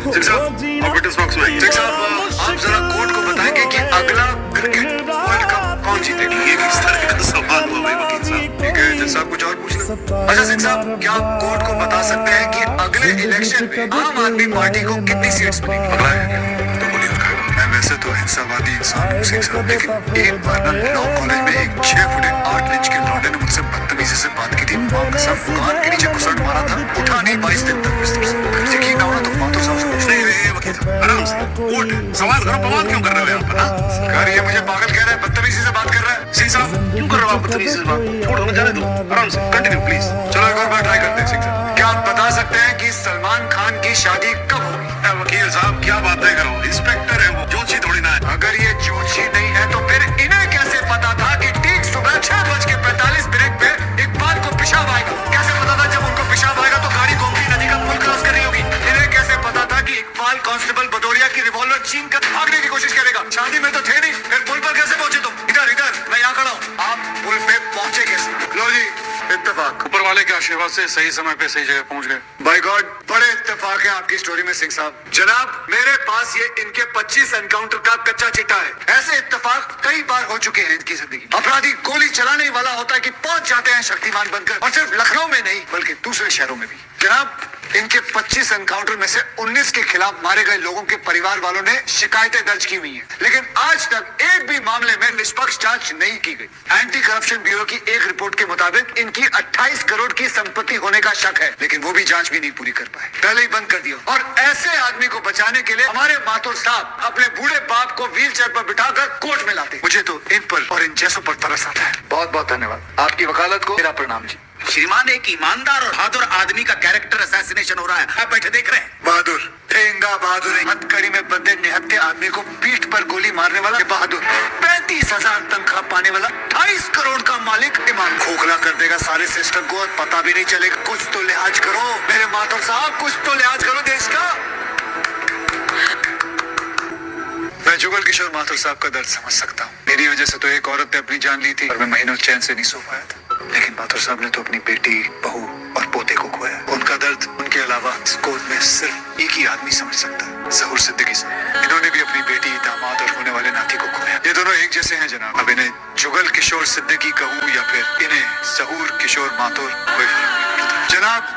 सिंह साहब, आप witness box में आइए। सिंह साहब, आप जरा कोर्ट को बताएंगे कि अगला क्रिकेट वर्ल्ड कप कौन जीतेगा? ये किस तरह का सवाल हुआ भाई वकील साहब? ठीक है, जज साहब कुछ और पूछ लें। अच्छा सिंह साहब, क्या आप कोर्ट को बता सकते हैं कि अगले इलेक्शन में आम आदमी पार्टी को कितनी सीट्स मिलेंगी? अगला है तो बोलिए उनका। मैं वैसे तो हिंसावादी इंसान हूँ सिंह साहब, लेकिन एक बार ना लॉ कॉलेज में एक 6 फुट 8 इंच के लौंडे ने मुझसे बदतमीजी से बात की थी। माँ कसम कान के नीचे घुसट मारा था, उठा नहीं 22 दिन तक बिस्तर से। यकीन ना हो ना तो माथुर साहब से पूछ नहीं रहे वकील साहब, आराम से कोर्ट सवाल करो, बवाल क्यों कर रहे हो यहाँ पर? हाँ? सरकार ये मुझे पागल कह रहा है, बदतमीजी से बात कर रहा है। सिंह साहब क्यों कर रहे हो आप बदतमीजी से बात? छोड़ो ना, जाने दो, आराम से कंटिन्यू प्लीज। चलो एक और बार ट्राई करते हैं सिंह साहब। क्या आप बता सकते हैं कि सलमान खान की शादी कब होगी? वकील साहब क्या बातें करो, इंस्पेक्टर है वो, जोशी थोड़ी ना है। अगर ये जोशी नहीं है तो फिर इन्हें कैसे पता था कि ठीक सुबह 6:45 पे इकबाल को पेशाब आएगा? कैसे पता था जब उनको पेशाब आएगा तो गाड़ी गोमती नदी का पुल क्रॉस कर रही होगी? इन्हें कैसे पता था कि इकबाल कांस्टेबल भदौरिया की रिवॉल्वर छीन कर भागने की कोशिश करेगा? शादी में तो थे नहीं, फिर पुल पर कैसे पहुंचे तुम? इधर इधर मैं यहाँ खड़ा हूँ, आप पुल पे पहुंचे कैसे? लो जी, इत्तेफाक, ऊपर वाले के आशीर्वाद से सही समय पे सही जगह पहुंच गए। बाय गॉड, बड़े इत्तेफाक है आपकी स्टोरी में सिंह साहब। जनाब मेरे पास ये इनके 25 एनकाउंटर का कच्चा चिट्ठा है। ऐसे इत्तेफाक कई बार हो चुके हैं इनकी जिंदगी। अपराधी गोली चलाने ही वाला होता है कि पहुंच जाते हैं शक्तिमान बनकर, और सिर्फ लखनऊ में नहीं बल्कि दूसरे शहरों में भी। जनाब इनके 25 एनकाउंटर में से 19 के खिलाफ मारे गए लोगों के परिवार वालों ने शिकायतें दर्ज की हुई हैं, लेकिन आज तक एक भी मामले में निष्पक्ष जांच नहीं की गई। एंटी करप्शन ब्यूरो की एक रिपोर्ट के मुताबिक इनकी 28 करोड़ की संपत्ति होने का शक है, लेकिन वो भी जांच भी नहीं पूरी कर पाए, पहले ही बंद कर दिया। और ऐसे आदमी को बचाने के लिए हमारे माथुर साहब अपने बूढ़े बाप को व्हील चेयर पर बिठाकर कोर्ट में लाते। मुझे तो इन पर और इन जैसों पर तरस आता है। बहुत बहुत धन्यवाद, आपकी वकालत को मेरा प्रणाम जी। श्रीमान एक ईमानदार और बहादुर आदमी का कैरेक्टर असैसिनेशन हो रहा है, आप बैठे देख रहे हैं। बहादुर ठेंगा बहादुर, हथकड़ी में बंधे निहत्थे आदमी को पीठ पर गोली मारने वाला बहादुर, 35,000 तनख्वाह पाने वाला 28 करोड़ का मालिक ईमान खोखला कर देगा सारे सिस्टम को और पता भी नहीं चलेगा। कुछ तो लिहाज करो मेरे माथुर साहब, कुछ तो लिहाज करो देश का। मैं जुगल किशोर माथुर साहब का दर्द समझ सकता हूँ। मेरी वजह से तो एक औरत ने अपनी जान ली थी और मैं महीनों चैन से नहीं सो पाया था, लेकिन माथुर साहब ने तो अपनी बेटी, बहू और पोते को खोया। उनका दर्द उनके अलावा इस कोर्ट में सिर्फ एक ही आदमी समझ सकता है, ज़हूर सिद्दीकी साहब। इन्होंने भी अपनी बेटी, दामाद और होने वाले नाती को खोया। ये दोनों एक जैसे हैं जनाब। अब इन्हें जुगल किशोर सिद्दीकी कहूँ या फिर इन्हें ज़हूर किशोर माथुर, कोई फर्क नहीं पड़ता। जनाब